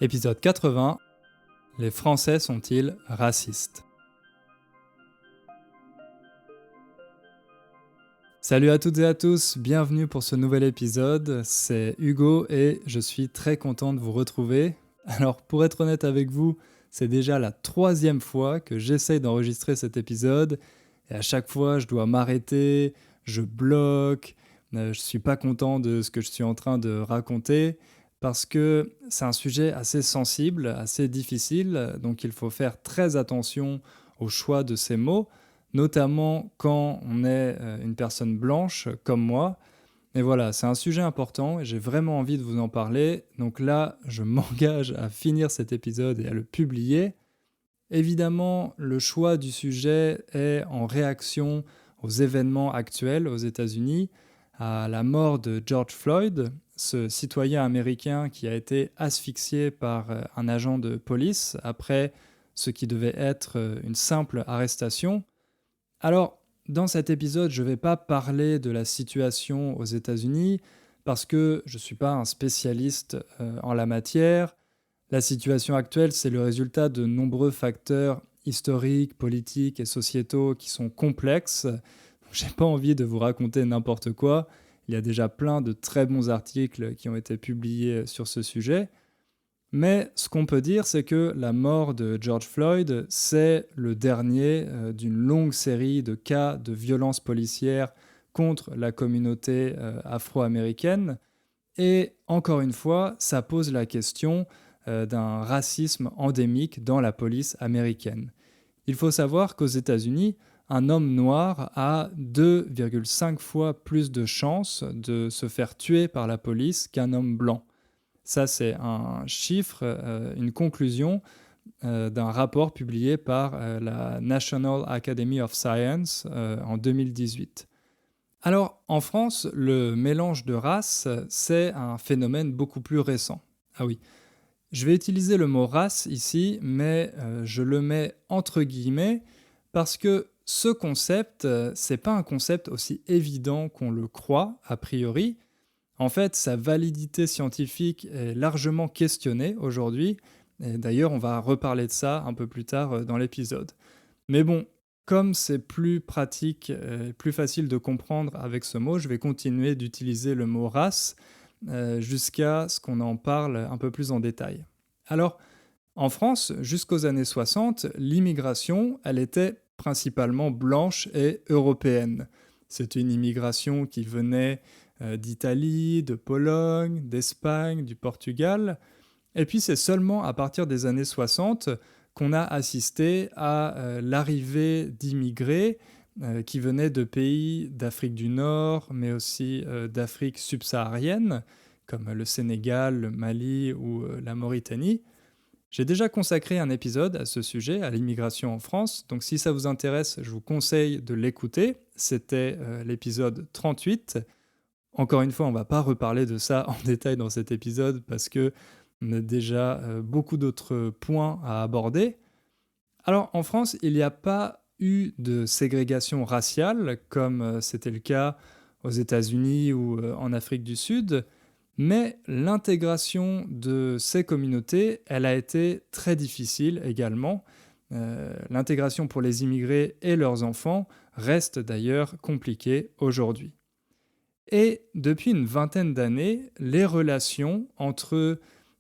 Épisode 80. Les Français sont-ils racistes? Salut à toutes et à tous, bienvenue pour ce nouvel épisode. C'est Hugo et je suis très content de vous retrouver. Alors pour être honnête avec vous, c'est déjà la 3e fois que j'essaye d'enregistrer cet épisode et à chaque fois je dois m'arrêter, je bloque, je suis pas content de ce que je suis en train de raconter. Parce que c'est un sujet assez sensible, assez difficile, donc il faut faire très attention au choix de ces mots, notamment quand on est une personne blanche comme moi. Mais voilà, c'est un sujet important et j'ai vraiment envie de vous en parler. Donc là, je m'engage à finir cet épisode et à le publier. Évidemment, le choix du sujet est en réaction aux événements actuels aux États-Unis, à la mort de George Floyd, ce citoyen américain qui a été asphyxié par un agent de police après ce qui devait être une simple arrestation. Alors, dans cet épisode, je ne vais pas parler de la situation aux États-Unis parce que je ne suis pas un spécialiste en la matière. La situation actuelle, c'est le résultat de nombreux facteurs historiques, politiques et sociétaux qui sont complexes. J'ai pas envie de vous raconter n'importe quoi. Il y a déjà plein de très bons articles qui ont été publiés sur ce sujet. Mais ce qu'on peut dire, c'est que la mort de George Floyd, c'est le dernier d'une longue série de cas de violences policières contre la communauté afro-américaine. Et encore une fois, ça pose la question d'un racisme endémique dans la police américaine. Il faut savoir qu'aux États-Unis, un homme noir a 2,5 fois plus de chances de se faire tuer par la police qu'un homme blanc. Ça, c'est un chiffre, une conclusion d'un rapport publié par la National Academy of Science en 2018. Alors, en France, le mélange de races, c'est un phénomène beaucoup plus récent. Ah oui, je vais utiliser le mot race ici, mais je le mets entre guillemets parce que ce concept, c'est pas un concept aussi évident qu'on le croit a priori. En fait, sa validité scientifique est largement questionnée aujourd'hui. Et d'ailleurs, on va reparler de ça un peu plus tard dans l'épisode. Mais bon, comme c'est plus pratique et plus facile de comprendre avec ce mot, je vais continuer d'utiliser le mot race jusqu'à ce qu'on en parle un peu plus en détail. Alors, en France, jusqu'aux années 60, l'immigration, elle était principalement blanche et européenne. C'était une immigration qui venait d'Italie, de Pologne, d'Espagne, du Portugal. Et puis c'est seulement à partir des années 60 qu'on a assisté à l'arrivée d'immigrés qui venaient de pays d'Afrique du Nord, mais aussi d'Afrique subsaharienne, comme le Sénégal, le Mali ou la Mauritanie. J'ai déjà consacré un épisode à ce sujet, à l'immigration en France, donc si ça vous intéresse, je vous conseille de l'écouter. C'était l'épisode 38. Encore une fois, on ne va pas reparler de ça en détail dans cet épisode parce qu'on a déjà beaucoup d'autres points à aborder. Alors en France, il n'y a pas eu de ségrégation raciale comme c'était le cas aux États-Unis ou en Afrique du Sud, mais l'intégration de ces communautés, elle a été très difficile également. L'intégration pour les immigrés et leurs enfants reste d'ailleurs compliquée aujourd'hui. Et depuis une vingtaine d'années, les relations entre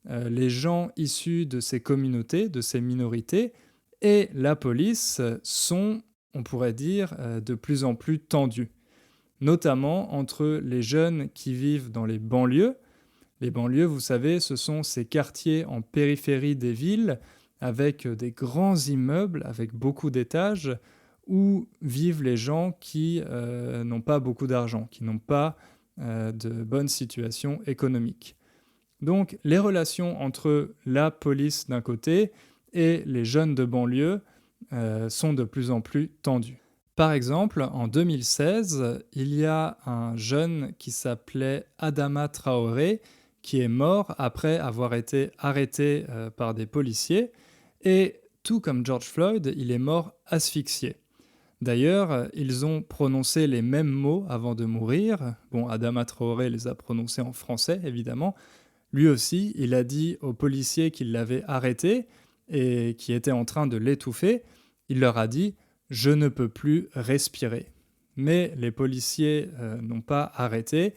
les gens issus de ces communautés, de ces minorités, et la police sont, on pourrait dire, de plus en plus tendues. Notamment entre les jeunes qui vivent dans les banlieues. Les banlieues, vous savez, ce sont ces quartiers en périphérie des villes avec des grands immeubles, avec beaucoup d'étages, où vivent les gens qui n'ont pas beaucoup d'argent, qui n'ont pas de bonne situation économique. Donc les relations entre la police d'un côté et les jeunes de banlieue sont de plus en plus tendues. Par exemple, en 2016, il y a un jeune qui s'appelait Adama Traoré qui est mort après avoir été arrêté par des policiers et tout comme George Floyd, il est mort asphyxié. D'ailleurs, ils ont prononcé les mêmes mots avant de mourir. Bon, Adama Traoré les a prononcés en français, évidemment. Lui aussi, il a dit aux policiers qui l'avaient arrêté et qui étaient en train de l'étouffer, il leur a dit « Je ne peux plus respirer ». Mais les policiers n'ont pas arrêté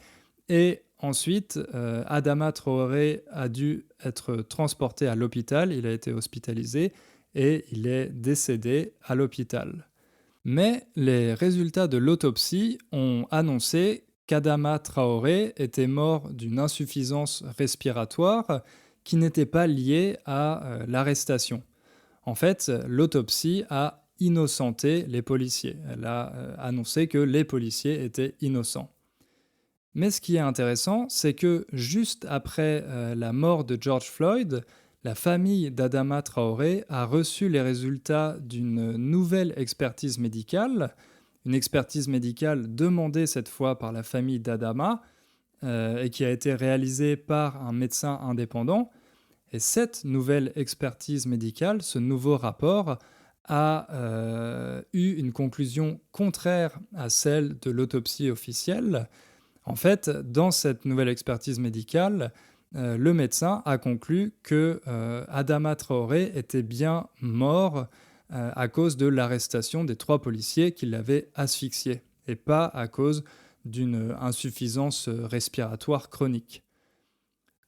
et ensuite, Adama Traoré a dû être transporté à l'hôpital, il a été hospitalisé et il est décédé à l'hôpital. Mais les résultats de l'autopsie ont annoncé qu'Adama Traoré était mort d'une insuffisance respiratoire qui n'était pas liée à l'arrestation. En fait, l'autopsie a innocenté les policiers. Elle a annoncé que les policiers étaient innocents. Mais ce qui est intéressant, c'est que juste après la mort de George Floyd, la famille d'Adama Traoré a reçu les résultats d'une nouvelle expertise médicale, une expertise médicale demandée cette fois par la famille d'Adama et qui a été réalisée par un médecin indépendant. Et cette nouvelle expertise médicale, ce nouveau rapport, a eu une conclusion contraire à celle de l'autopsie officielle. En fait, dans cette nouvelle expertise médicale, le médecin a conclu que Adama Traoré était bien mort à cause de l'arrestation des 3 policiers qui l'avaient asphyxié, et pas à cause d'une insuffisance respiratoire chronique.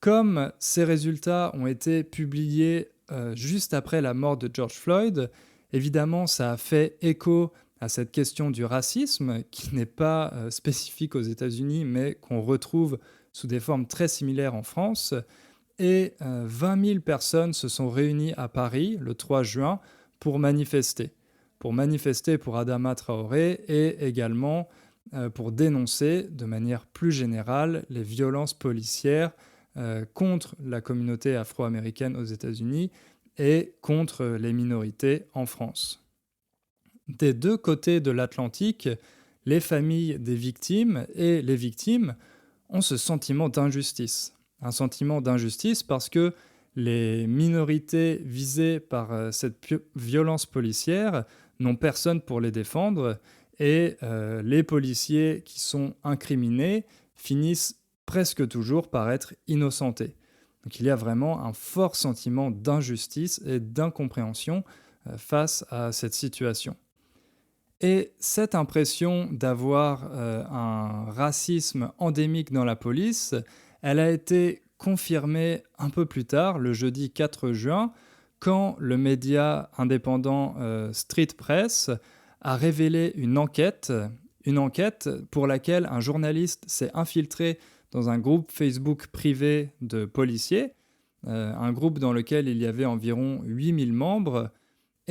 Comme ces résultats ont été publiés juste après la mort de George Floyd, évidemment, ça a fait écho à cette question du racisme, qui n'est pas spécifique aux États-Unis, mais qu'on retrouve sous des formes très similaires en France. Et 20 000 personnes se sont réunies à Paris le 3 juin pour manifester pour Adama Traoré et également pour dénoncer de manière plus générale les violences policières contre la communauté afro-américaine aux États-Unis et contre les minorités en France. Des 2 côtés de l'Atlantique, les familles des victimes et les victimes ont ce sentiment d'injustice. Un sentiment d'injustice parce que les minorités visées par cette violence policière n'ont personne pour les défendre et les policiers qui sont incriminés finissent presque toujours par être innocentés. Donc il y a vraiment un fort sentiment d'injustice et d'incompréhension face à cette situation. Et cette impression d'avoir un racisme endémique dans la police, elle a été confirmée un peu plus tard, le jeudi 4 juin, quand le média indépendant Street Press a révélé une enquête pour laquelle un journaliste s'est infiltré dans un groupe Facebook privé de policiers, un groupe dans lequel il y avait environ 8000 membres.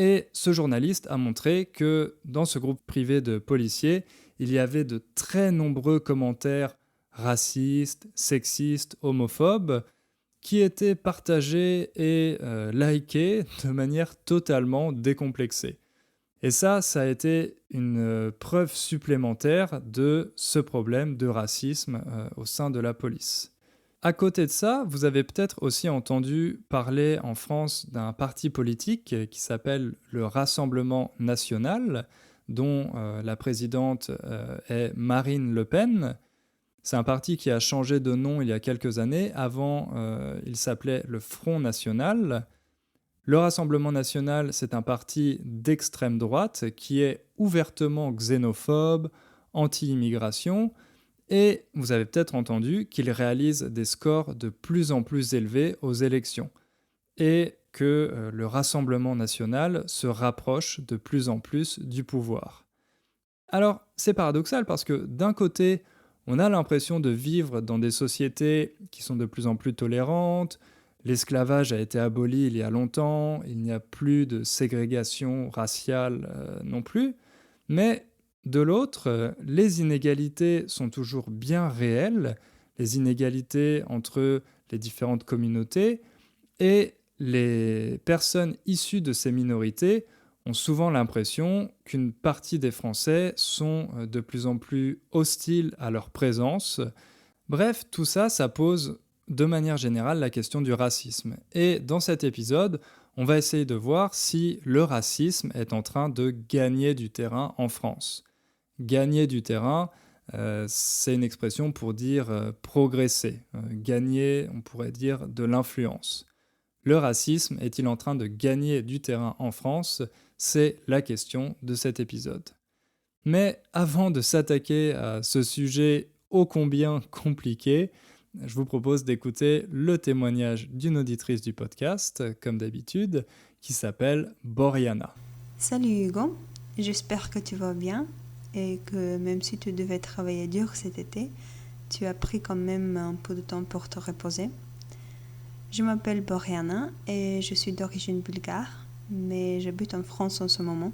Et ce journaliste a montré que dans ce groupe privé de policiers, il y avait de très nombreux commentaires racistes, sexistes, homophobes, qui étaient partagés et likés de manière totalement décomplexée. Et ça a été une preuve supplémentaire de ce problème de racisme au sein de la police. À côté de ça, vous avez peut-être aussi entendu parler en France d'un parti politique qui s'appelle le Rassemblement national, dont la présidente est Marine Le Pen. C'est un parti qui a changé de nom il y a quelques années. Avant, il s'appelait le Front National. Le Rassemblement national, c'est un parti d'extrême droite qui est ouvertement xénophobe, anti-immigration, et vous avez peut-être entendu qu'il réalise des scores de plus en plus élevés aux élections, et que le Rassemblement national se rapproche de plus en plus du pouvoir. Alors, c'est paradoxal parce que d'un côté, on a l'impression de vivre dans des sociétés qui sont de plus en plus tolérantes, l'esclavage a été aboli il y a longtemps, il n'y a plus de ségrégation raciale non plus, mais de l'autre, les inégalités sont toujours bien réelles, les inégalités entre les différentes communautés, et les personnes issues de ces minorités ont souvent l'impression qu'une partie des Français sont de plus en plus hostiles à leur présence. Bref, tout ça, ça pose de manière générale la question du racisme. Et dans cet épisode, on va essayer de voir si le racisme est en train de gagner du terrain en France. Gagner du terrain, C'est une expression pour dire progresser, gagner, on pourrait dire, de l'influence. Le racisme est-il en train de gagner du terrain en France? C'est la question de cet épisode. Mais avant de s'attaquer à ce sujet ô combien compliqué, je vous propose d'écouter le témoignage d'une auditrice du podcast, comme d'habitude, qui s'appelle Boriana. Salut Hugo, j'espère que tu vas bien et que même si tu devais travailler dur cet été, tu as pris quand même un peu de temps pour te reposer. Je m'appelle Boriana et je suis d'origine bulgare, mais j'habite en France en ce moment.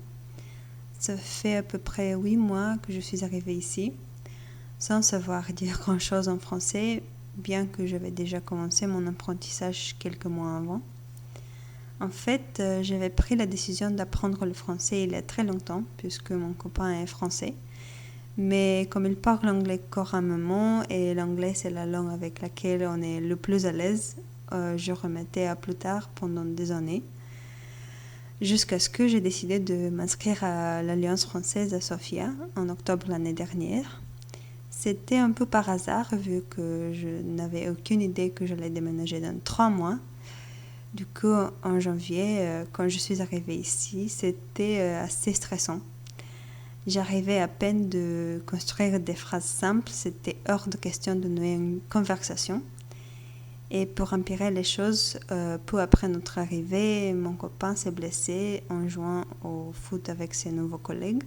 Ça fait à peu près 8 mois que je suis arrivée ici, sans savoir dire grand-chose en français, bien que j'avais déjà commencé mon apprentissage quelques mois avant. En fait, j'avais pris la décision d'apprendre le français il y a très longtemps, puisque mon copain est français. Mais comme il parle anglais couramment, et l'anglais c'est la langue avec laquelle on est le plus à l'aise, je remettais à plus tard pendant des années, jusqu'à ce que j'ai décidé de m'inscrire à l'Alliance française à Sofia en octobre l'année dernière. C'était un peu par hasard, vu que je n'avais aucune idée que j'allais déménager dans 3 mois. Du coup, en janvier, quand je suis arrivée ici, c'était assez stressant. J'arrivais à peine de construire des phrases simples, c'était hors de question de nouer une conversation. Et pour empirer les choses, peu après notre arrivée, mon copain s'est blessé en jouant au foot avec ses nouveaux collègues.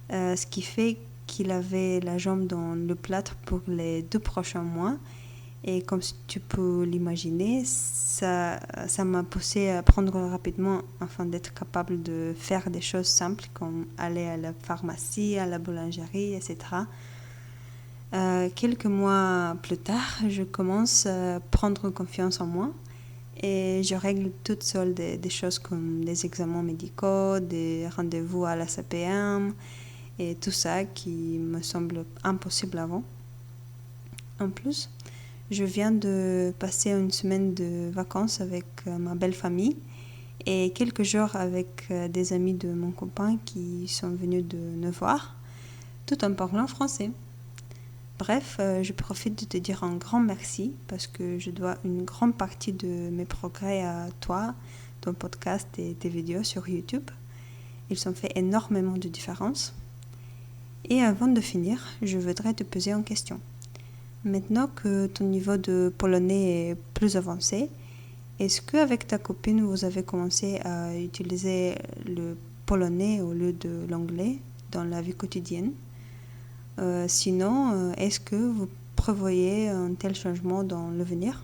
Ce qui fait qu'il avait la jambe dans le plâtre pour les 2 prochains mois. Et comme tu peux l'imaginer, ça m'a poussé à apprendre rapidement afin d'être capable de faire des choses simples comme aller à la pharmacie, à la boulangerie, etc. Quelques mois plus tard, je commence à prendre confiance en moi et je règle toute seule des choses comme des examens médicaux, des rendez-vous à la CPM et tout ça qui me semble impossible avant. En plus, je viens de passer une semaine de vacances avec ma belle famille et quelques jours avec des amis de mon copain qui sont venus de nous voir, tout en parlant français. Bref, je profite de te dire un grand merci parce que je dois une grande partie de mes progrès à toi, ton podcast et tes vidéos sur YouTube. Ils ont fait énormément de différence. Et avant de finir, je voudrais te poser une question. Maintenant que ton niveau de polonais est plus avancé, est-ce qu'avec ta copine, vous avez commencé à utiliser le polonais au lieu de l'anglais dans la vie quotidienne? Sinon, est-ce que vous prévoyez un tel changement dans l'avenir?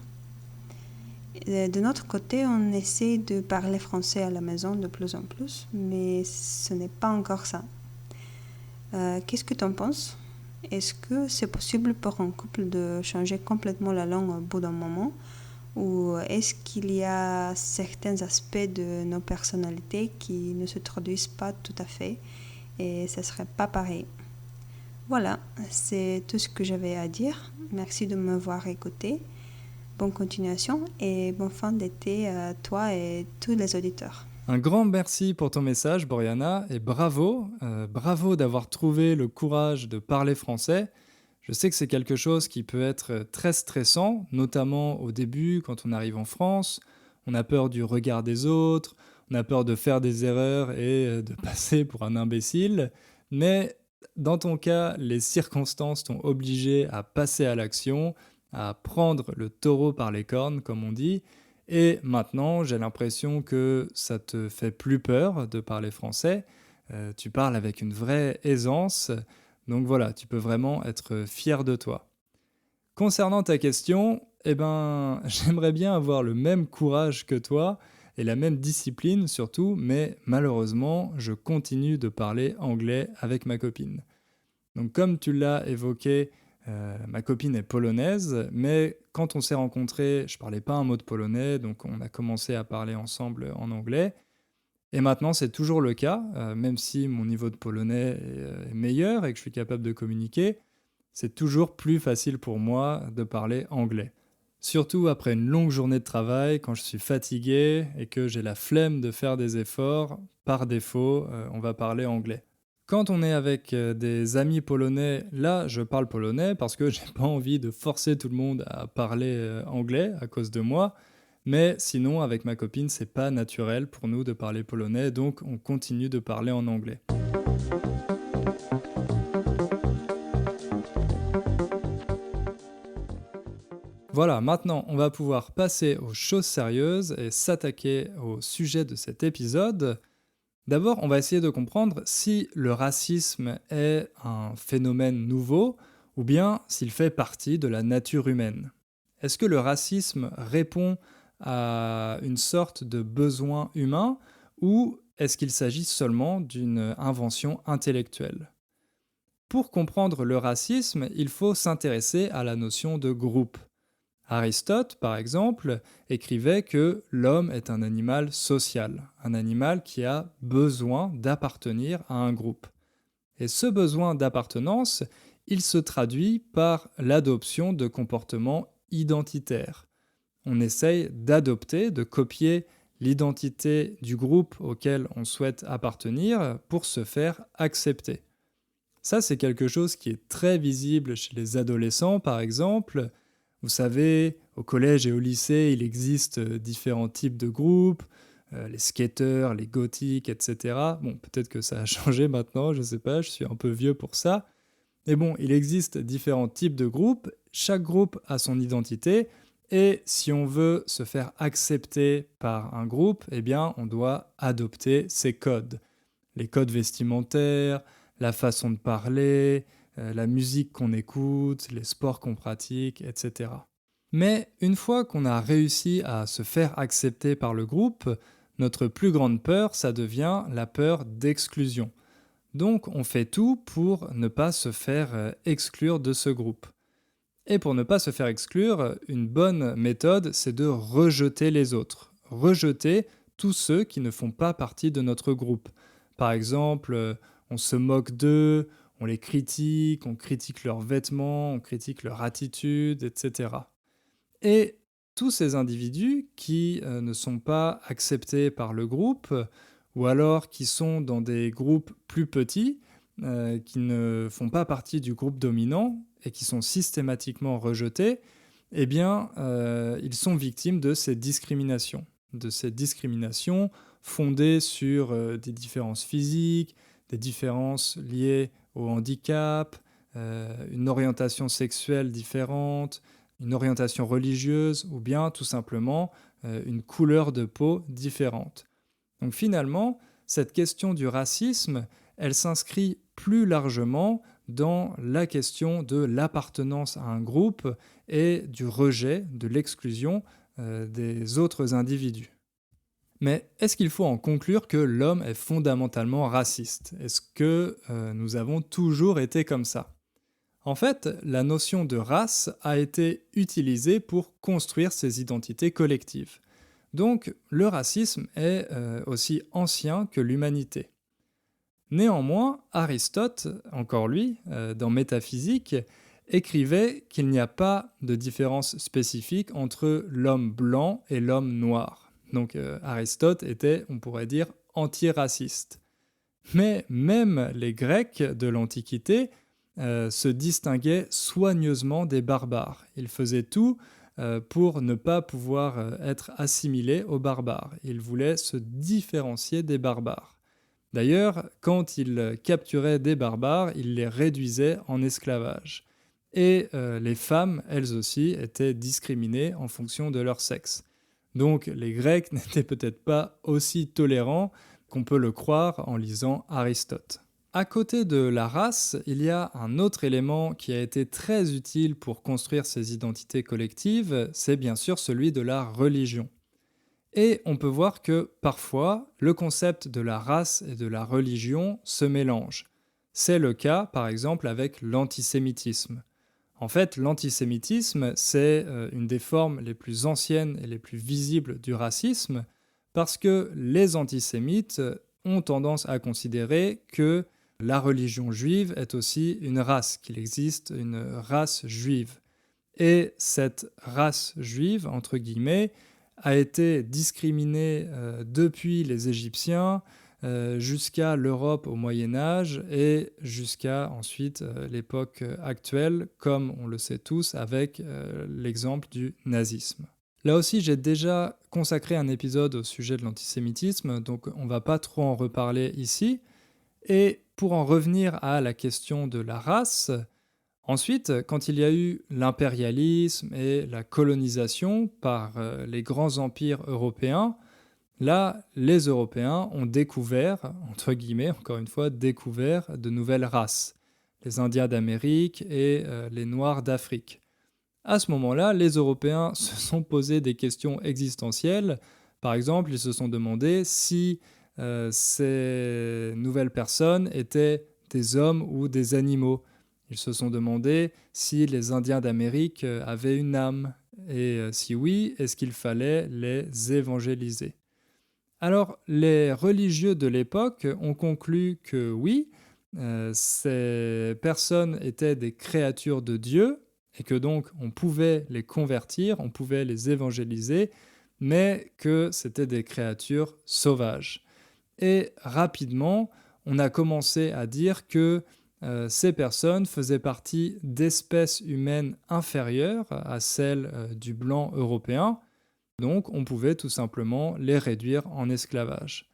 De notre côté, on essaie de parler français à la maison de plus en plus, mais ce n'est pas encore ça. Qu'est-ce que tu en penses? Est-ce que c'est possible pour un couple de changer complètement la langue au bout d'un moment? Ou est-ce qu'il y a certains aspects de nos personnalités qui ne se traduisent pas tout à fait et ça ne serait pas pareil? Voilà, c'est tout ce que j'avais à dire. Merci de m'avoir écouté. Bonne continuation et bonne fin d'été à toi et tous les auditeurs. Un grand merci pour ton message, Boriana, et bravo, bravo d'avoir trouvé le courage de parler français. Je sais que c'est quelque chose qui peut être très stressant, notamment au début quand on arrive en France. On a peur du regard des autres, on a peur de faire des erreurs et de passer pour un imbécile. Mais dans ton cas, les circonstances t'ont obligé à passer à l'action, à prendre le taureau par les cornes, comme on dit. Et maintenant, j'ai l'impression que ça te fait plus peur de parler français. Tu parles avec une vraie aisance. Donc voilà, tu peux vraiment être fier de toi. Concernant ta question, eh ben, j'aimerais bien avoir le même courage que toi et la même discipline surtout, mais malheureusement, je continue de parler anglais avec ma copine. Donc comme tu l'as évoqué, ma copine est polonaise, mais quand on s'est rencontrés, je parlais pas un mot de polonais, donc on a commencé à parler ensemble en anglais. Et maintenant, c'est toujours le cas, même si mon niveau de polonais est meilleur et que je suis capable de communiquer, c'est toujours plus facile pour moi de parler anglais. Surtout après une longue journée de travail, quand je suis fatigué et que j'ai la flemme de faire des efforts, par défaut, on va parler anglais. Quand on est avec des amis polonais, là, je parle polonais parce que j'ai pas envie de forcer tout le monde à parler anglais à cause de moi. Mais sinon, avec ma copine, c'est pas naturel pour nous de parler polonais, donc on continue de parler en anglais. Voilà, maintenant on va pouvoir passer aux choses sérieuses et s'attaquer au sujet de cet épisode. D'abord, on va essayer de comprendre si le racisme est un phénomène nouveau ou bien s'il fait partie de la nature humaine. Est-ce que le racisme répond à une sorte de besoin humain ou est-ce qu'il s'agit seulement d'une invention intellectuelle? Pour comprendre le racisme, il faut s'intéresser à la notion de groupe. Aristote, par exemple, écrivait que l'homme est un animal social, un animal qui a besoin d'appartenir à un groupe. Et ce besoin d'appartenance, il se traduit par l'adoption de comportements identitaires. On essaye d'adopter, de copier l'identité du groupe auquel on souhaite appartenir pour se faire accepter. Ça, c'est quelque chose qui est très visible chez les adolescents, par exemple. Vous savez, au collège et au lycée, il existe différents types de groupes, les skateurs, les gothiques, etc. Bon, peut-être que ça a changé maintenant, je ne sais pas, je suis un peu vieux pour ça. Mais bon, il existe différents types de groupes, chaque groupe a son identité, et si on veut se faire accepter par un groupe, eh bien, on doit adopter ses codes. Les codes vestimentaires, la façon de parler, la musique qu'on écoute, les sports qu'on pratique, etc. Mais une fois qu'on a réussi à se faire accepter par le groupe, notre plus grande peur, ça devient la peur d'exclusion. Donc on fait tout pour ne pas se faire exclure de ce groupe. Et pour ne pas se faire exclure, une bonne méthode, c'est de rejeter les autres. Rejeter tous ceux qui ne font pas partie de notre groupe. Par exemple, on se moque d'eux, on les critique, on critique leurs vêtements, on critique leur attitude, etc. Et tous ces individus qui ne sont pas acceptés par le groupe, ou alors qui sont dans des groupes plus petits, qui ne font pas partie du groupe dominant et qui sont systématiquement rejetés, eh bien, ils sont victimes de ces discriminations. De ces discriminations fondées sur des différences physiques, des différences liées au handicap, une orientation sexuelle différente, une orientation religieuse ou bien tout simplement une couleur de peau différente. Donc finalement, cette question du racisme, elle s'inscrit plus largement dans la question de l'appartenance à un groupe et du rejet, de l'exclusion des autres individus. Mais est-ce qu'il faut en conclure que l'homme est fondamentalement raciste? Est-ce que nous avons toujours été comme ça? En fait, la notion de race a été utilisée pour construire ces identités collectives. Donc, le racisme est aussi ancien que l'humanité. Néanmoins, Aristote, encore lui, dans Métaphysique, écrivait qu'il n'y a pas de différence spécifique entre l'homme blanc et l'homme noir. Donc Aristote était, on pourrait dire, antiraciste. Mais même les Grecs de l'Antiquité se distinguaient soigneusement des barbares. Ils faisaient tout pour ne pas pouvoir être assimilés aux barbares. Ils voulaient se différencier des barbares. D'ailleurs, quand ils capturaient des barbares, ils les réduisaient en esclavage. Et les femmes, elles aussi, étaient discriminées en fonction de leur sexe. Donc les Grecs n'étaient peut-être pas aussi tolérants qu'on peut le croire en lisant Aristote. À côté de la race, il y a un autre élément qui a été très utile pour construire ces identités collectives, c'est bien sûr celui de la religion. Et on peut voir que parfois, le concept de la race et de la religion se mélangent. C'est le cas, par exemple, avec l'antisémitisme. En fait, l'antisémitisme, c'est une des formes les plus anciennes et les plus visibles du racisme, parce que les antisémites ont tendance à considérer que la religion juive est aussi une race, qu'il existe une race juive. Et cette race juive, entre guillemets, a été discriminée depuis les Égyptiens, jusqu'à l'Europe au Moyen-Âge et jusqu'à ensuite l'époque actuelle, comme on le sait tous, avec l'exemple du nazisme. Là aussi, j'ai déjà consacré un épisode au sujet de l'antisémitisme, donc on ne va pas trop en reparler ici. Et pour en revenir à la question de la race, ensuite, quand il y a eu l'impérialisme et la colonisation par les grands empires européens, là, les Européens ont découvert, entre guillemets, encore une fois, découvert de nouvelles races. Les Indiens d'Amérique et les Noirs d'Afrique. À ce moment-là, les Européens se sont posé des questions existentielles. Par exemple, ils se sont demandé si ces nouvelles personnes étaient des hommes ou des animaux. Ils se sont demandé si les Indiens d'Amérique avaient une âme, et si oui, est-ce qu'il fallait les évangéliser. Alors, les religieux de l'époque ont conclu que oui, ces personnes étaient des créatures de Dieu, et que donc on pouvait les convertir, on pouvait les évangéliser, mais que c'était des créatures sauvages. Et rapidement, on a commencé à dire que ces personnes faisaient partie d'espèces humaines inférieures à celles du blanc européen, donc on pouvait tout simplement les réduire en esclavage.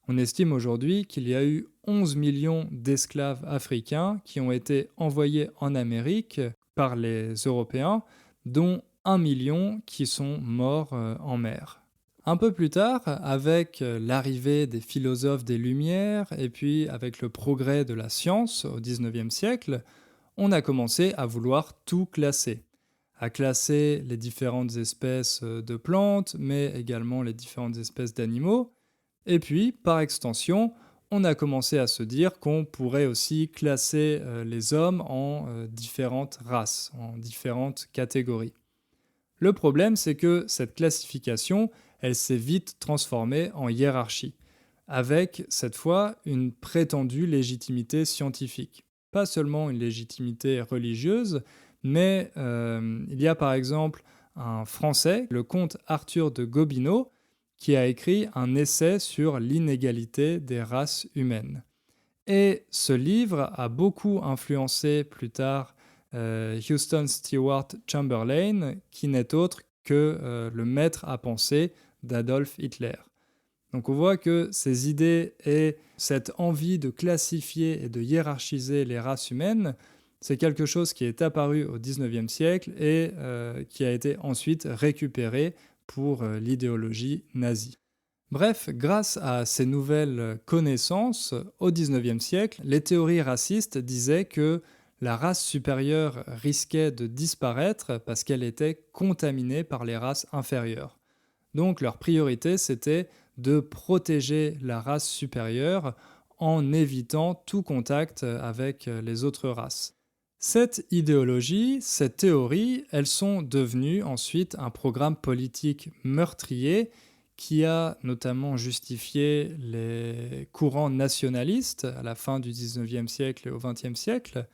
On estime aujourd'hui qu'il y a eu 11 millions d'esclaves africains qui ont été envoyés en Amérique par les Européens, dont 1 million qui sont morts en mer. Un peu plus tard, avec l'arrivée des philosophes des Lumières et puis avec le progrès de la science au XIXe siècle, on a commencé à vouloir tout classer. À classer les différentes espèces de plantes, mais également les différentes espèces d'animaux. Et puis, par extension, on a commencé à se dire qu'on pourrait aussi classer les hommes en différentes races, en différentes catégories. Le problème, c'est que cette classification, elle s'est vite transformée en hiérarchie, avec cette fois une prétendue légitimité scientifique. Pas seulement une légitimité religieuse, mais il y a par exemple un Français, le comte Arthur de Gobineau, qui a écrit un essai sur l'inégalité des races humaines. Et ce livre a beaucoup influencé plus tard Houston Stewart Chamberlain, qui n'est autre que le maître à penser d'Adolf Hitler. Donc on voit que ces idées et cette envie de classifier et de hiérarchiser les races humaines, c'est quelque chose qui est apparu au XIXe siècle et qui a été ensuite récupéré pour l'idéologie nazie. Bref, grâce à ces nouvelles connaissances, au XIXe siècle, les théories racistes disaient que la race supérieure risquait de disparaître parce qu'elle était contaminée par les races inférieures. Donc leur priorité, c'était de protéger la race supérieure en évitant tout contact avec les autres races. Cette idéologie, cette théorie, elles sont devenues ensuite un programme politique meurtrier qui a notamment justifié les courants nationalistes à la fin du XIXe siècle et au XXe siècle.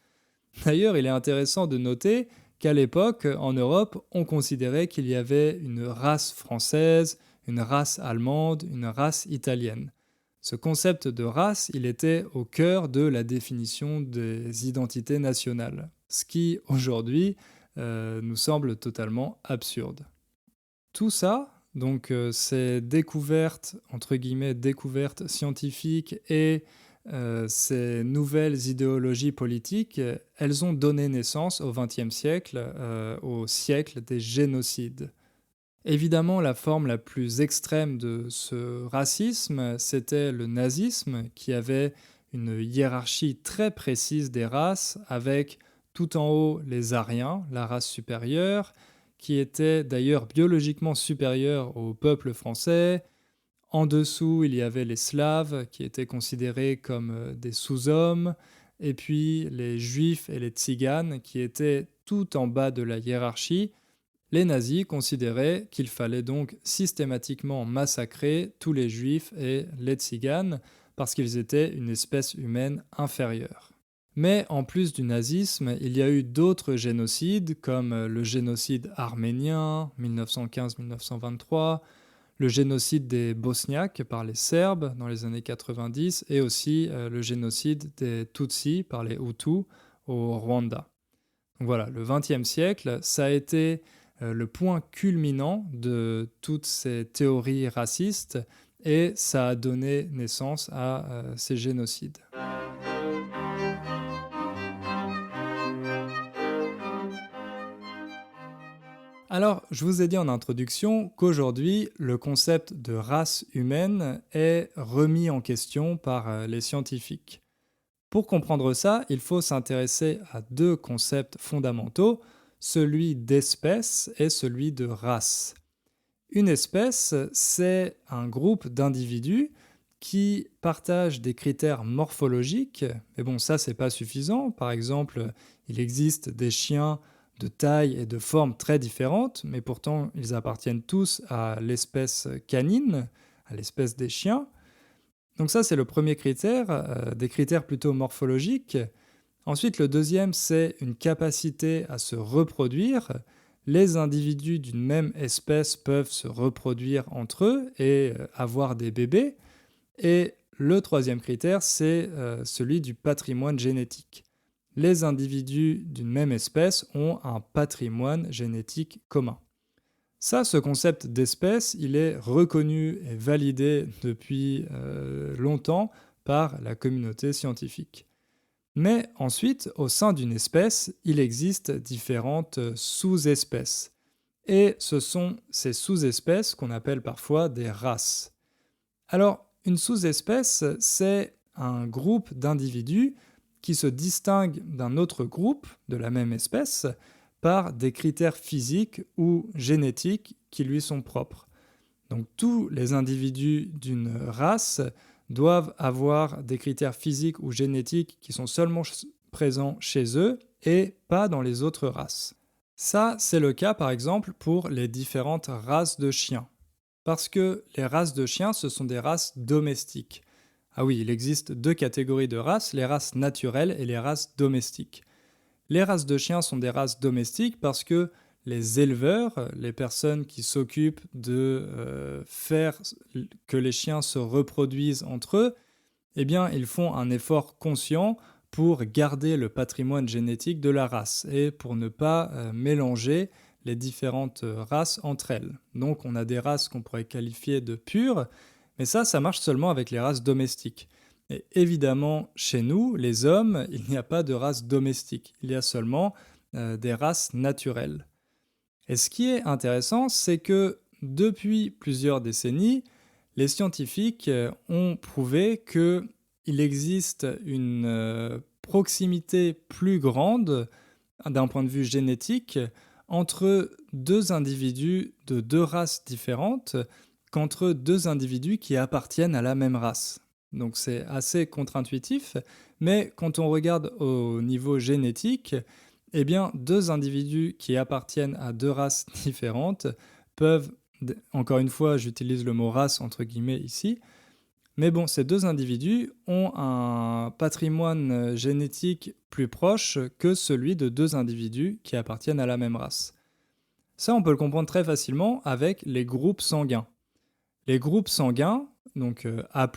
D'ailleurs, il est intéressant de noter qu'à l'époque, en Europe, on considérait qu'il y avait une race française, une race allemande, une race italienne. Ce concept de race, il était au cœur de la définition des identités nationales, ce qui, aujourd'hui, nous semble totalement absurde. Tout ça, donc ces découvertes, entre guillemets, découvertes scientifiques et ces nouvelles idéologies politiques, elles ont donné naissance au XXe siècle, au siècle des génocides. Évidemment, la forme la plus extrême de ce racisme, c'était le nazisme, qui avait une hiérarchie très précise des races, avec tout en haut les Aryens, la race supérieure, qui était d'ailleurs biologiquement supérieure au peuple français. En dessous, il y avait les Slaves, qui étaient considérés comme des sous-hommes, et puis les Juifs et les Tziganes, qui étaient tout en bas de la hiérarchie. Les nazis considéraient qu'il fallait donc systématiquement massacrer tous les Juifs et les Tziganes, parce qu'ils étaient une espèce humaine inférieure. Mais en plus du nazisme, il y a eu d'autres génocides, comme le génocide arménien, 1915-1923, le génocide des Bosniaques par les Serbes dans les années 90 et aussi le génocide des Tutsis par les Hutus au Rwanda. Donc voilà, le XXe siècle, ça a été le point culminant de toutes ces théories racistes et ça a donné naissance à ces génocides. Alors, je vous ai dit en introduction qu'aujourd'hui, le concept de race humaine est remis en question par les scientifiques. Pour comprendre ça, il faut s'intéresser à deux concepts fondamentaux, celui d'espèce et celui de race. Une espèce, c'est un groupe d'individus qui partagent des critères morphologiques, mais bon, ça, c'est pas suffisant. Par exemple, il existe des chiens de taille et de forme très différentes, mais pourtant, ils appartiennent tous à l'espèce canine, à l'espèce des chiens. Donc ça, c'est le premier critère, des critères plutôt morphologiques. Ensuite, le deuxième, c'est une capacité à se reproduire. Les individus d'une même espèce peuvent se reproduire entre eux et avoir des bébés. Et le troisième critère, c'est celui du patrimoine génétique. Les individus d'une même espèce ont un patrimoine génétique commun. Ça, ce concept d'espèce, il est reconnu et validé depuis longtemps par la communauté scientifique. Mais ensuite, au sein d'une espèce, il existe différentes sous-espèces. Et ce sont ces sous-espèces qu'on appelle parfois des races. Alors, une sous-espèce, c'est un groupe d'individus qui se distingue d'un autre groupe de la même espèce par des critères physiques ou génétiques qui lui sont propres. Donc tous les individus d'une race doivent avoir des critères physiques ou génétiques qui sont seulement présents chez eux et pas dans les autres races. Ça, c'est le cas par exemple pour les différentes races de chiens. Parce que les races de chiens, ce sont des races domestiques. Ah oui, il existe deux catégories de races, les races naturelles et les races domestiques. Les races de chiens sont des races domestiques parce que les éleveurs, les personnes qui s'occupent de faire que les chiens se reproduisent entre eux, eh bien, ils font un effort conscient pour garder le patrimoine génétique de la race et pour ne pas mélanger les différentes races entre elles. Donc, on a des races qu'on pourrait qualifier de pures, mais ça marche seulement avec les races domestiques. Et évidemment, chez nous, les hommes, il n'y a pas de race domestique. Il y a seulement des races naturelles. Et ce qui est intéressant, c'est que depuis plusieurs décennies, les scientifiques ont prouvé qu'il existe une proximité plus grande d'un point de vue génétique entre deux individus de deux races différentes qu'entre deux individus qui appartiennent à la même race. Donc c'est assez contre-intuitif, mais quand on regarde au niveau génétique, eh bien deux individus qui appartiennent à deux races différentes peuvent, encore une fois j'utilise le mot race entre guillemets ici, mais bon, ces deux individus ont un patrimoine génétique plus proche que celui de deux individus qui appartiennent à la même race. Ça, on peut le comprendre très facilement avec les groupes sanguins. Les groupes sanguins, donc A+,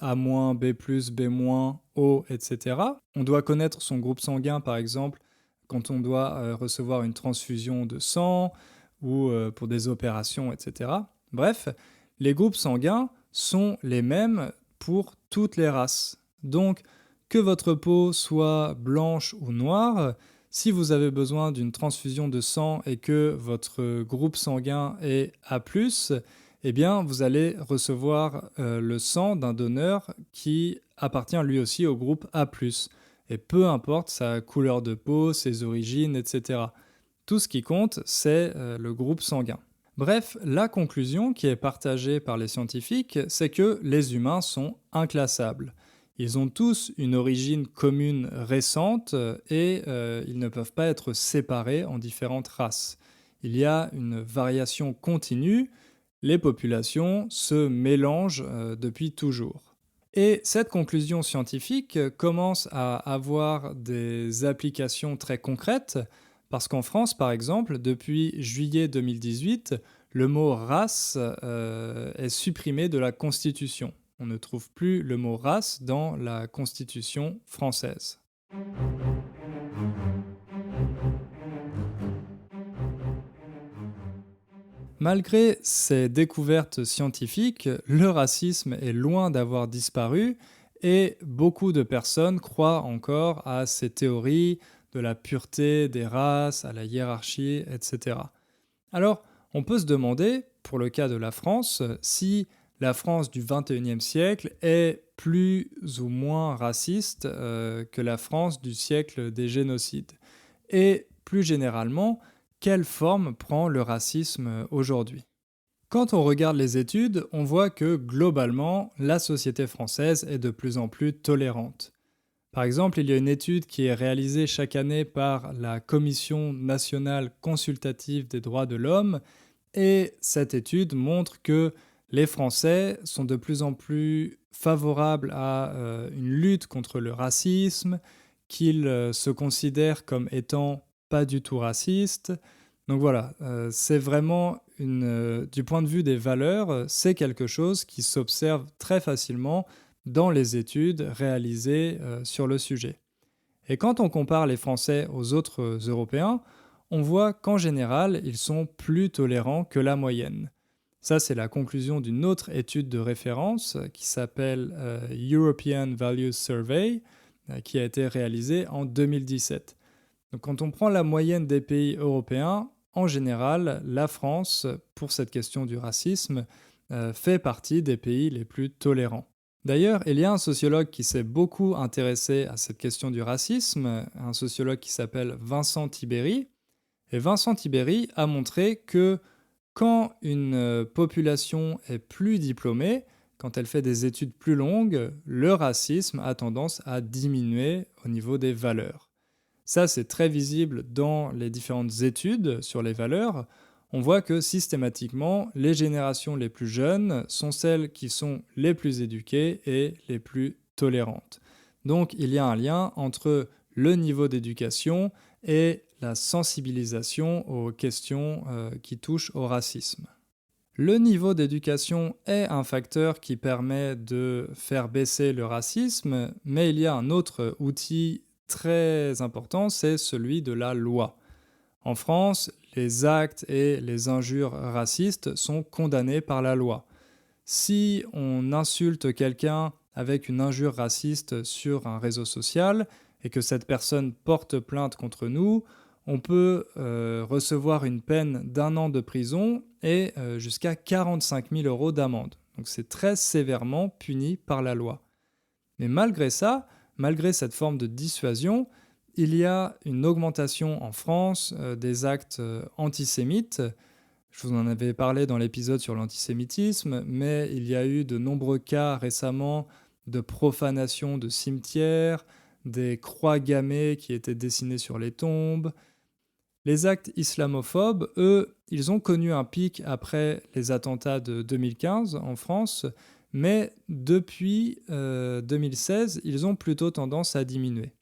A-, B+, B-, O, etc. On doit connaître son groupe sanguin, par exemple, quand on doit recevoir une transfusion de sang ou pour des opérations, etc. Bref, les groupes sanguins sont les mêmes pour toutes les races. Donc, que votre peau soit blanche ou noire, si vous avez besoin d'une transfusion de sang et que votre groupe sanguin est A+, eh bien, vous allez recevoir le sang d'un donneur qui appartient lui aussi au groupe A+. Et peu importe sa couleur de peau, ses origines, etc. Tout ce qui compte, c'est le groupe sanguin. Bref, la conclusion qui est partagée par les scientifiques, c'est que les humains sont inclassables. Ils ont tous une origine commune récente et ils ne peuvent pas être séparés en différentes races. Il y a une variation continue, les populations se mélangent depuis toujours. Et cette conclusion scientifique commence à avoir des applications très concrètes, parce qu'en France, par exemple, depuis juillet 2018, le mot race est supprimé de la Constitution. On ne trouve plus le mot race dans la Constitution française. Malgré ces découvertes scientifiques, le racisme est loin d'avoir disparu et beaucoup de personnes croient encore à ces théories de la pureté des races, à la hiérarchie, etc. Alors, on peut se demander, pour le cas de la France, si la France du XXIe siècle est plus ou moins raciste que la France du siècle des génocides. Et plus généralement, quelle forme prend le racisme aujourd'hui? Quand on regarde les études, on voit que globalement, la société française est de plus en plus tolérante. Par exemple, il y a une étude qui est réalisée chaque année par la Commission nationale consultative des droits de l'homme et cette étude montre que les Français sont de plus en plus favorables à une lutte contre le racisme, qu'ils se considèrent comme étant pas du tout racistes. Donc voilà, c'est vraiment du point de vue des valeurs, c'est quelque chose qui s'observe très facilement dans les études réalisées sur le sujet. Et quand on compare les Français aux autres Européens, on voit qu'en général, ils sont plus tolérants que la moyenne. Ça, c'est la conclusion d'une autre étude de référence qui s'appelle European Values Survey, qui a été réalisée en 2017. Donc, quand on prend la moyenne des pays européens, en général, la France, pour cette question du racisme, fait partie des pays les plus tolérants. D'ailleurs, il y a un sociologue qui s'est beaucoup intéressé à cette question du racisme, un sociologue qui s'appelle Vincent Tiberi. Et Vincent Tiberi a montré que quand une population est plus diplômée, quand elle fait des études plus longues, le racisme a tendance à diminuer au niveau des valeurs. Ça, c'est très visible dans les différentes études sur les valeurs. On voit que systématiquement, les générations les plus jeunes sont celles qui sont les plus éduquées et les plus tolérantes. Donc, il y a un lien entre le niveau d'éducation et la sensibilisation aux questions qui touchent au racisme. Le niveau d'éducation est un facteur qui permet de faire baisser le racisme, mais il y a un autre outil très important, c'est celui de la loi. En France, les actes et les injures racistes sont condamnés par la loi. Si on insulte quelqu'un avec une injure raciste sur un réseau social et que cette personne porte plainte contre nous, on peut recevoir une peine d'1 an de prison et jusqu'à 45 000 € d'amende. Donc c'est très sévèrement puni par la loi. Mais malgré ça, malgré cette forme de dissuasion, il y a une augmentation en France des actes antisémites. Je vous en avais parlé dans l'épisode sur l'antisémitisme, mais il y a eu de nombreux cas récemment de profanation de cimetières, des croix gammées qui étaient dessinées sur les tombes. Les actes islamophobes, eux, ils ont connu un pic après les attentats de 2015 en France, mais depuis 2016, ils ont plutôt tendance à diminuer.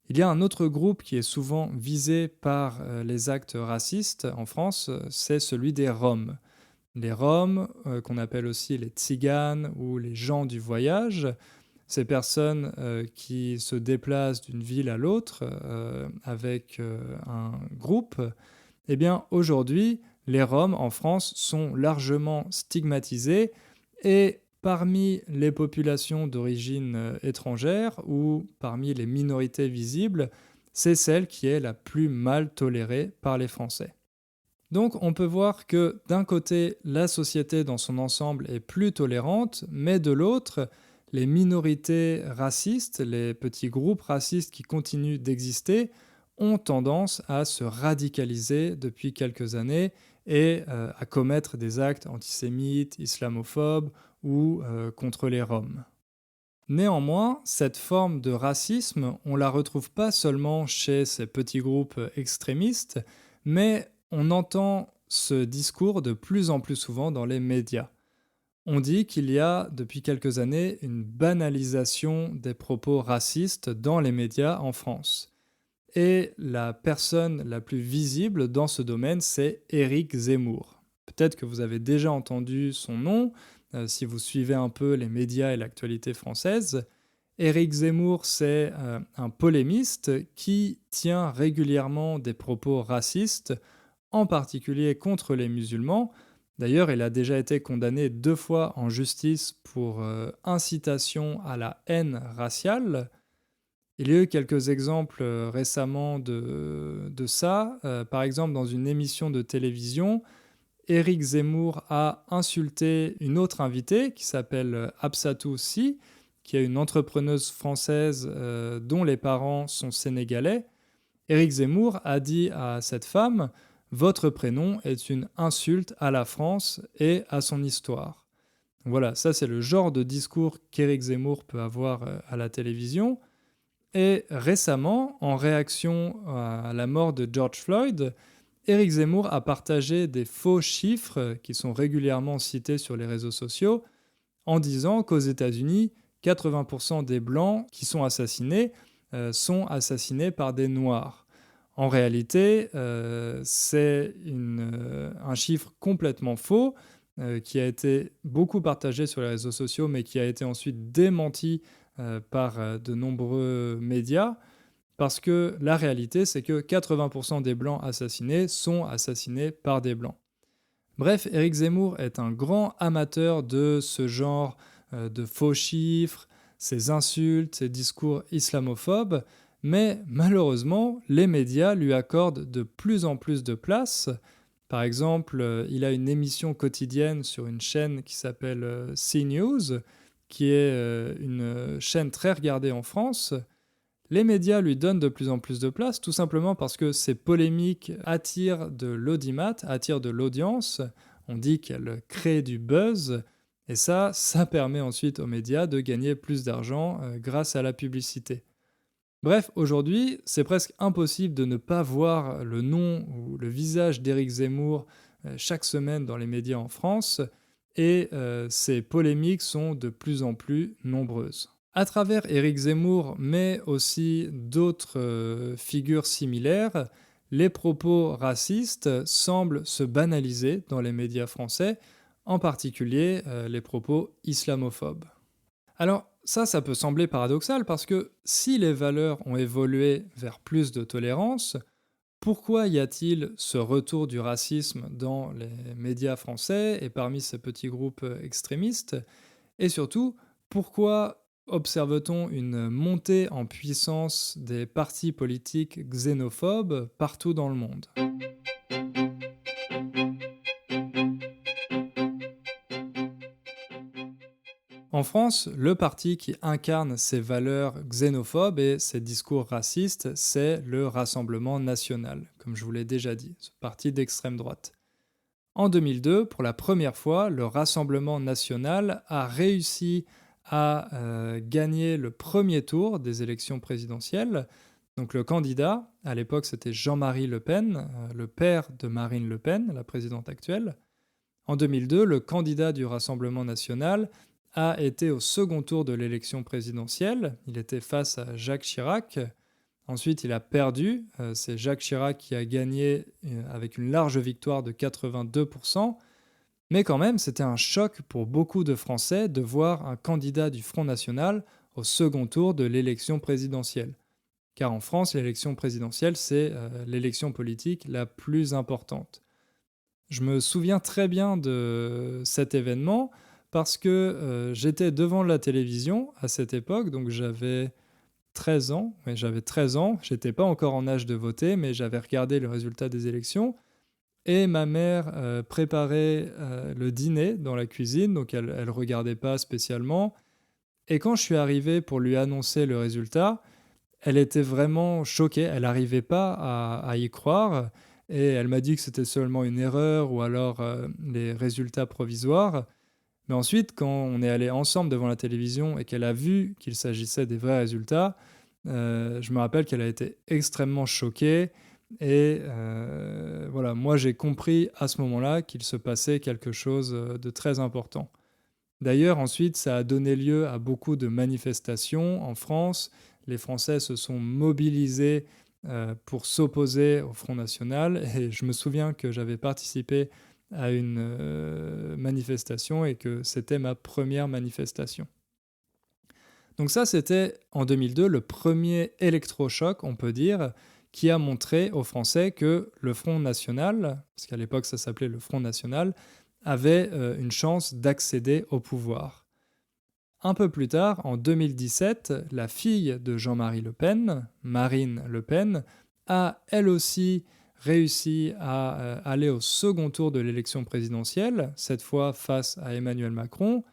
Il y a un autre groupe qui est souvent visé par les actes racistes en France, c'est celui des Roms. Les Roms, qu'on appelle aussi les Tziganes ou les gens du voyage, ces personnes qui se déplacent d'une ville à l'autre avec un groupe, eh bien aujourd'hui, les Roms en France sont largement stigmatisés et parmi les populations d'origine étrangère ou parmi les minorités visibles, c'est celle qui est la plus mal tolérée par les Français. Donc on peut voir que d'un côté, la société dans son ensemble est plus tolérante, mais de l'autre, les minorités racistes, les petits groupes racistes qui continuent d'exister, ont tendance à se radicaliser depuis quelques années et à commettre des actes antisémites, islamophobes ou contre les Roms. Néanmoins, cette forme de racisme, on ne la retrouve pas seulement chez ces petits groupes extrémistes, mais on entend ce discours de plus en plus souvent dans les médias. On dit qu'il y a depuis quelques années une banalisation des propos racistes dans les médias en France. Et la personne la plus visible dans ce domaine, c'est Éric Zemmour. Peut-être que vous avez déjà entendu son nom, si vous suivez un peu les médias et l'actualité française. Éric Zemmour, c'est un polémiste qui tient régulièrement des propos racistes, en particulier contre les musulmans. D'ailleurs, il a déjà été condamné 2 fois en justice pour incitation à la haine raciale. Il y a eu quelques exemples récemment de ça. Par exemple, dans une émission de télévision, Éric Zemmour a insulté une autre invitée qui s'appelle Absatou Sy, qui est une entrepreneuse française dont les parents sont sénégalais. Éric Zemmour a dit à cette femme: «Votre prénom est une insulte à la France et à son histoire». Voilà, ça c'est le genre de discours qu'Éric Zemmour peut avoir à la télévision. Et récemment, en réaction à la mort de George Floyd, Éric Zemmour a partagé des faux chiffres qui sont régulièrement cités sur les réseaux sociaux en disant qu'aux États-Unis, 80% des Blancs qui sont assassinés par des Noirs. En réalité, c'est un chiffre complètement faux qui a été beaucoup partagé sur les réseaux sociaux, mais qui a été ensuite démenti par de nombreux médias, parce que la réalité, c'est que 80% des Blancs assassinés sont assassinés par des Blancs. Bref, Éric Zemmour est un grand amateur de ce genre de faux chiffres, ces insultes, ces discours islamophobes, mais malheureusement, les médias lui accordent de plus en plus de place. Par exemple, il a une émission quotidienne sur une chaîne qui s'appelle CNews, qui est une chaîne très regardée en France. Les médias lui donnent de plus en plus de place, tout simplement parce que ces polémiques attirent de l'audimat, attirent de l'audience. On dit qu'elles créent du buzz, et ça permet ensuite aux médias de gagner plus d'argent grâce à la publicité. Bref, aujourd'hui, c'est presque impossible de ne pas voir le nom ou le visage d'Éric Zemmour chaque semaine dans les médias en France, et ces polémiques sont de plus en plus nombreuses. À travers Éric Zemmour, mais aussi d'autres figures similaires, les propos racistes semblent se banaliser dans les médias français, en particulier les propos islamophobes. Alors ça peut sembler paradoxal parce que si les valeurs ont évolué vers plus de tolérance, pourquoi y a-t-il ce retour du racisme dans les médias français et parmi ces petits groupes extrémistes? Et surtout, pourquoi observe-t-on une montée en puissance des partis politiques xénophobes partout dans le monde? En France, le parti qui incarne ces valeurs xénophobes et ces discours racistes, c'est le Rassemblement national, comme je vous l'ai déjà dit, ce parti d'extrême droite. En 2002, pour la première fois, le Rassemblement national a réussi à gagner le premier tour des élections présidentielles. Donc le candidat, à l'époque c'était Jean-Marie Le Pen, le père de Marine Le Pen, la présidente actuelle. En 2002, le candidat du Rassemblement national a été au second tour de l'élection présidentielle. Il était face à Jacques Chirac. Ensuite, il a perdu. C'est Jacques Chirac qui a gagné avec une large victoire de 82%. Mais quand même, c'était un choc pour beaucoup de Français de voir un candidat du Front National au second tour de l'élection présidentielle. Car en France, l'élection présidentielle, c'est l'élection politique la plus importante. Je me souviens très bien de cet événement parce que j'étais devant la télévision à cette époque, donc j'avais 13 ans. Oui, j'avais 13 ans, j'étais pas encore en âge de voter, mais j'avais regardé le résultat des élections. Et ma mère préparait le dîner dans la cuisine, donc elle regardait pas spécialement. Et quand je suis arrivé pour lui annoncer le résultat, elle était vraiment choquée, elle n'arrivait pas à y croire. Et elle m'a dit que c'était seulement une erreur ou alors les résultats provisoires. Mais ensuite, quand on est allé ensemble devant la télévision et qu'elle a vu qu'il s'agissait des vrais résultats, je me rappelle qu'elle a été extrêmement choquée. Et voilà, moi j'ai compris à ce moment-là qu'il se passait quelque chose de très important. D'ailleurs, ensuite, ça a donné lieu à beaucoup de manifestations en France. Les Français se sont mobilisés pour s'opposer au Front National. Et je me souviens que j'avais participé à une manifestation et que c'était ma première manifestation. Donc ça, c'était en 2002 le premier électrochoc, on peut dire, qui a montré aux Français que le Front National, parce qu'à l'époque ça s'appelait le Front National, avait une chance d'accéder au pouvoir. Un peu plus tard, en 2017, la fille de Jean-Marie Le Pen, Marine Le Pen, a elle aussi réussi à aller au second tour de l'élection présidentielle, cette fois face à Emmanuel Macron.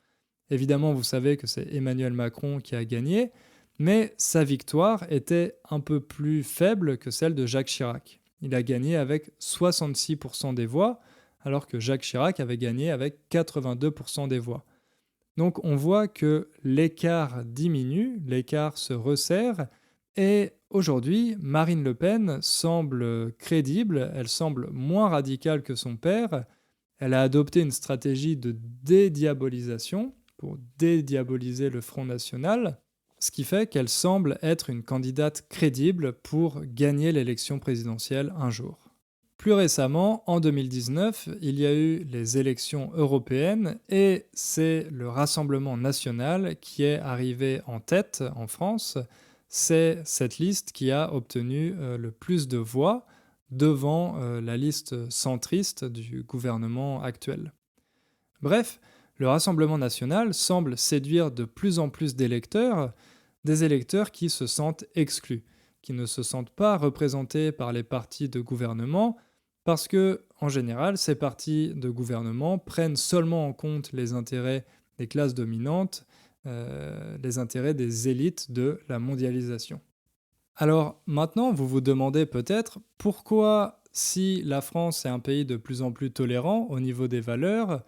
Évidemment, vous savez que c'est Emmanuel Macron qui a gagné, mais sa victoire était un peu plus faible que celle de Jacques Chirac. Il a gagné avec 66% des voix, alors que Jacques Chirac avait gagné avec 82% des voix. Donc on voit que l'écart diminue, l'écart se resserre, et aujourd'hui, Marine Le Pen semble crédible, elle semble moins radicale que son père, elle a adopté une stratégie de dédiabolisation pour dédiaboliser le Front National, ce qui fait qu'elle semble être une candidate crédible pour gagner l'élection présidentielle un jour. Plus récemment, en 2019, il y a eu les élections européennes et c'est le Rassemblement national qui est arrivé en tête en France. C'est cette liste qui a obtenu le plus de voix devant la liste centriste du gouvernement actuel. Bref, le Rassemblement national semble séduire de plus en plus d'électeurs, des électeurs qui se sentent exclus, qui ne se sentent pas représentés par les partis de gouvernement, parce que, en général, ces partis de gouvernement prennent seulement en compte les intérêts des classes dominantes, les intérêts des élites de la mondialisation. Alors maintenant, vous vous demandez peut-être pourquoi, si la France est un pays de plus en plus tolérant au niveau des valeurs,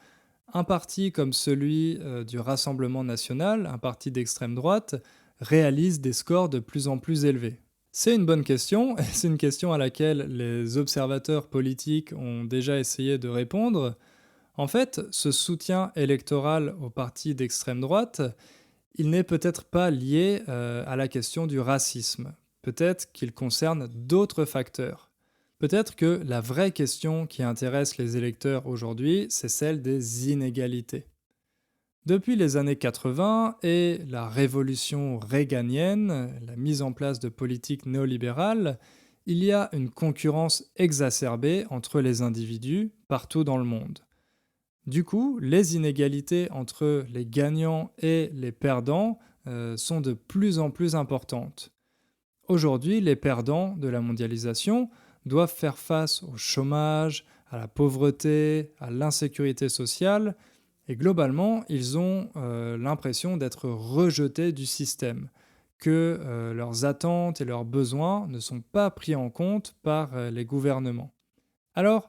un parti comme celui du Rassemblement national, un parti d'extrême droite, réalise des scores de plus en plus élevés. C'est une bonne question, et c'est une question à laquelle les observateurs politiques ont déjà essayé de répondre. En fait, ce soutien électoral au parti d'extrême droite, il n'est peut-être pas lié à la question du racisme. Peut-être qu'il concerne d'autres facteurs. Peut-être que la vraie question qui intéresse les électeurs aujourd'hui, c'est celle des inégalités. Depuis les années 80 et la révolution reaganienne, la mise en place de politiques néolibérales, il y a une concurrence exacerbée entre les individus partout dans le monde. Du coup, les inégalités entre les gagnants et les perdants sont de plus en plus importantes. Aujourd'hui, les perdants de la mondialisation doivent faire face au chômage, à la pauvreté, à l'insécurité sociale, et globalement, ils ont l'impression d'être rejetés du système, que leurs attentes et leurs besoins ne sont pas pris en compte par les gouvernements. Alors,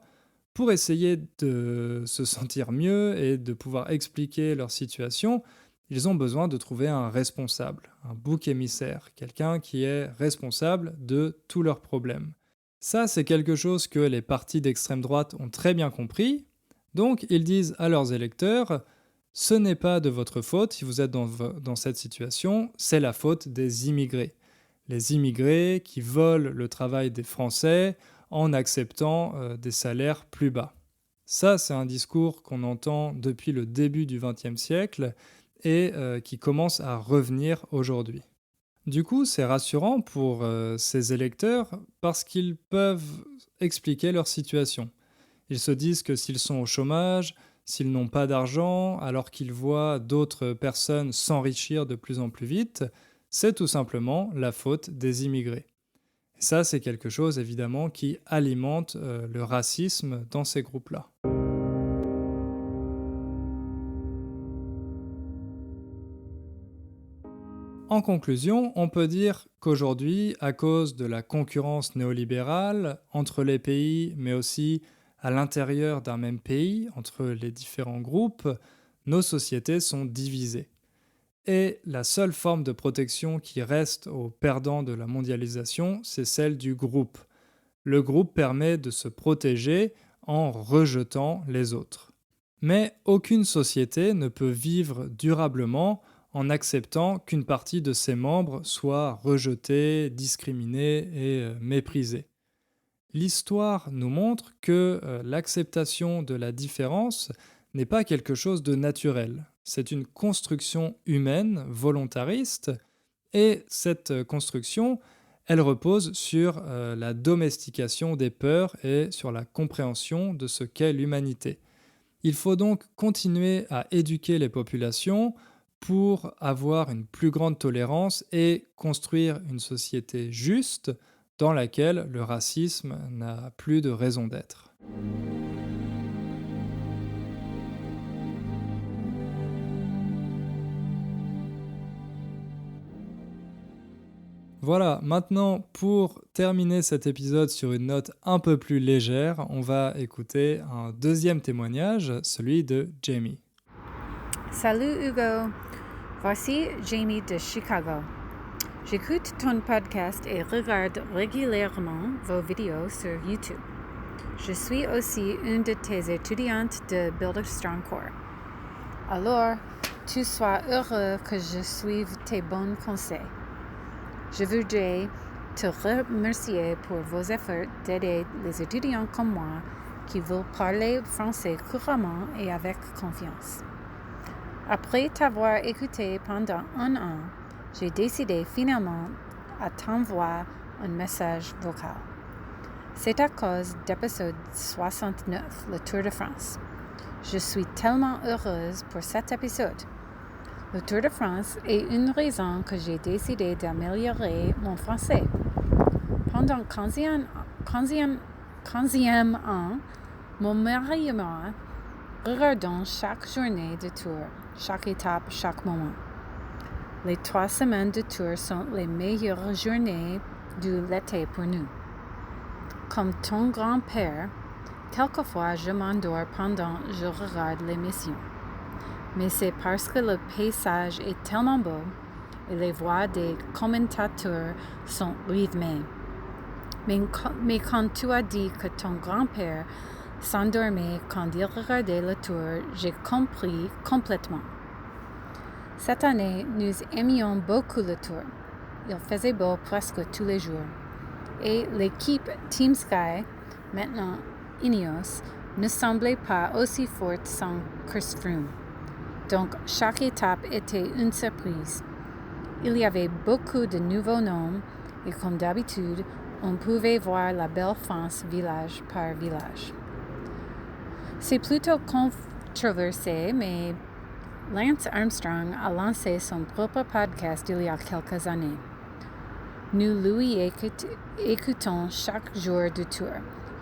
pour essayer de se sentir mieux et de pouvoir expliquer leur situation, ils ont besoin de trouver un responsable, un bouc émissaire, quelqu'un qui est responsable de tous leurs problèmes. Ça, c'est quelque chose que les partis d'extrême droite ont très bien compris. Donc, ils disent à leurs électeurs, ce n'est pas de votre faute si vous êtes dans cette situation, c'est la faute des immigrés. Les immigrés qui volent le travail des Français en acceptant des salaires plus bas. Ça, c'est un discours qu'on entend depuis le début du XXe siècle et qui commence à revenir aujourd'hui. Du coup, c'est rassurant pour ces électeurs parce qu'ils peuvent expliquer leur situation. Ils se disent que s'ils sont au chômage, s'ils n'ont pas d'argent, alors qu'ils voient d'autres personnes s'enrichir de plus en plus vite, c'est tout simplement la faute des immigrés. Et ça, c'est quelque chose évidemment qui alimente le racisme dans ces groupes-là. En conclusion, on peut dire qu'aujourd'hui, à cause de la concurrence néolibérale entre les pays, mais aussi à l'intérieur d'un même pays, entre les différents groupes, nos sociétés sont divisées. Et la seule forme de protection qui reste aux perdants de la mondialisation, c'est celle du groupe. Le groupe permet de se protéger en rejetant les autres. Mais aucune société ne peut vivre durablement en acceptant qu'une partie de ses membres soit rejetée, discriminée et méprisée. l'histoire nous montre que l'acceptation de la différence n'est pas quelque chose de naturel. C'est une construction humaine, volontariste, et cette construction, elle repose sur la domestication des peurs et sur la compréhension de ce qu'est l'humanité. Il faut donc continuer à éduquer les populations pour avoir une plus grande tolérance et construire une société juste dans laquelle le racisme n'a plus de raison d'être. Voilà, maintenant pour terminer cet épisode sur une note un peu plus légère, on va écouter un deuxième témoignage, celui de Jamie. Salut Hugo, voici Jamie de Chicago. J'écoute ton podcast et regarde régulièrement vos vidéos sur YouTube. Je suis aussi une de tes étudiantes de Build a Strong Core. Alors, tu sois heureux que je suive tes bons conseils. Je voudrais te remercier pour vos efforts d'aider les étudiants comme moi qui veulent parler français couramment et avec confiance. Après t'avoir écouté pendant un an, j'ai décidé finalement à t'envoyer un message vocal. C'est à cause d'épisode 69, le Tour de France. Je suis tellement heureuse pour cet épisode. Le Tour de France est une raison que j'ai décidé d'améliorer mon français. Pendant 15e an, mon mari et moi regardons chaque journée de Tour, chaque étape, chaque moment. Les 3 semaines de Tour sont les meilleures journées de l'été pour nous. Comme ton grand-père, quelquefois je m'endors pendant que je regarde l'émission. Mais c'est parce que le paysage est tellement beau et les voix des commentateurs sont rythmées. Mais quand tu as dit que ton grand-père s'endormait quand il regardait le Tour, j'ai compris complètement. Cette année, nous aimions beaucoup le Tour. Il faisait beau presque tous les jours. Et l'équipe Team Sky, maintenant Ineos, ne semblait pas aussi forte sans Chris Froome. Donc, chaque étape était une surprise. Il y avait beaucoup de nouveaux noms et comme d'habitude, on pouvait voir la belle France village par village. C'est plutôt controversé, mais Lance Armstrong a lancé son propre podcast il y a quelques années. Nous lui écoutons chaque jour du Tour.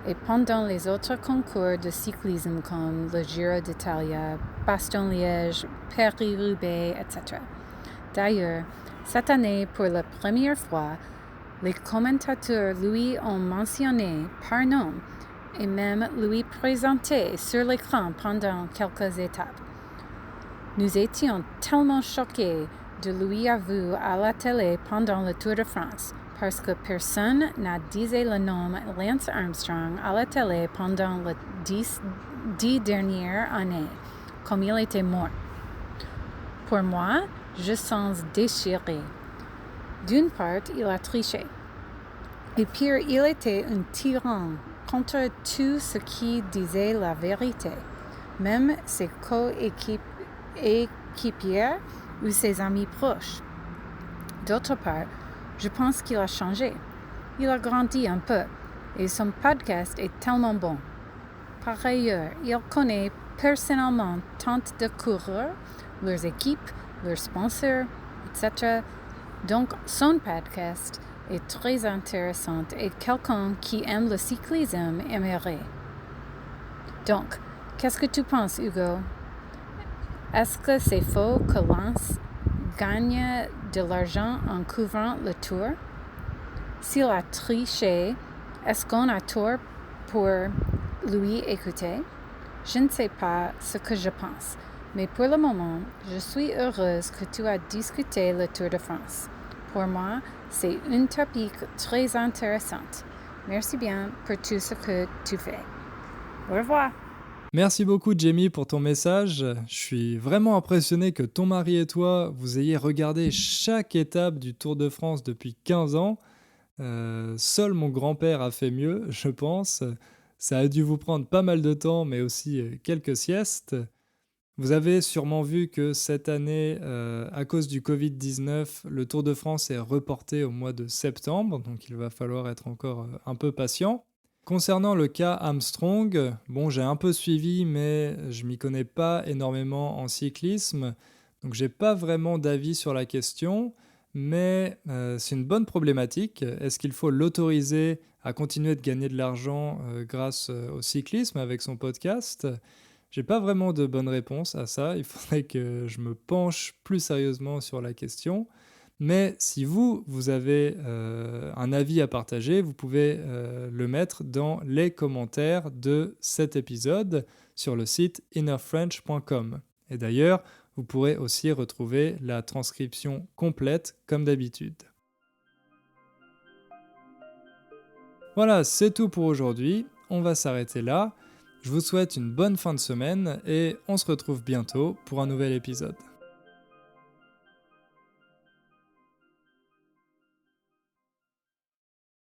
Et pendant les autres concours de cyclisme comme le Giro d'Italie, Bastogne-Liège, Paris-Roubaix, etc. D'ailleurs, cette année, pour la première fois, les commentateurs lui ont mentionné par nom et même lui présenté sur l'écran pendant quelques étapes. Nous étions tellement choqués de lui avoir à la télé pendant le Tour de France, parce que personne n'a dit le nom Lance Armstrong à la télé pendant les 10 dernières années, comme il était mort. Pour moi, je sens déchiré. D'une part, il a triché. Et pire, il était un tyran contre tout ce qui disait la vérité, même ses coéquipiers ou ses amis proches. D'autre part, je pense qu'il a changé. Il a grandi un peu et son podcast est tellement bon. Par ailleurs, il connaît personnellement tant de coureurs, leurs équipes, leurs sponsors, etc. Donc, son podcast est très intéressant et quelqu'un qui aime le cyclisme aimerait. Donc, qu'est-ce que tu penses, Hugo? Est-ce que c'est faux que Lance gagne de l'argent en couvrant le Tour? S'il a triché, est-ce qu'on a tort pour lui écouter? Je ne sais pas ce que je pense, mais pour le moment, je suis heureuse que tu as discuté le Tour de France. Pour moi, c'est un topic très intéressant. Merci bien pour tout ce que tu fais. Au revoir. Merci beaucoup Jamie pour ton message. Je suis vraiment impressionné que ton mari et toi, vous ayez regardé chaque étape du Tour de France depuis 15 ans. Seul mon grand-père a fait mieux, je pense. Ça a dû vous prendre pas mal de temps, mais aussi quelques siestes. Vous avez sûrement vu que cette année, à cause du Covid-19, le Tour de France est reporté au mois de septembre, donc il va falloir être encore un peu patient. Concernant le cas Armstrong, bon, j'ai un peu suivi, mais je m'y connais pas énormément en cyclisme, donc j'ai pas vraiment d'avis sur la question, mais c'est une bonne problématique. Est-ce qu'il faut l'autoriser à continuer de gagner de l'argent grâce au cyclisme avec son podcast? J'ai pas vraiment de bonne réponse à ça. Il faudrait que je me penche plus sérieusement sur la question. Mais si vous avez un avis à partager, vous pouvez le mettre dans les commentaires de cet épisode sur le site innerfrench.com. Et d'ailleurs, vous pourrez aussi retrouver la transcription complète comme d'habitude. Voilà, c'est tout pour aujourd'hui. On va s'arrêter là. Je vous souhaite une bonne fin de semaine et on se retrouve bientôt pour un nouvel épisode.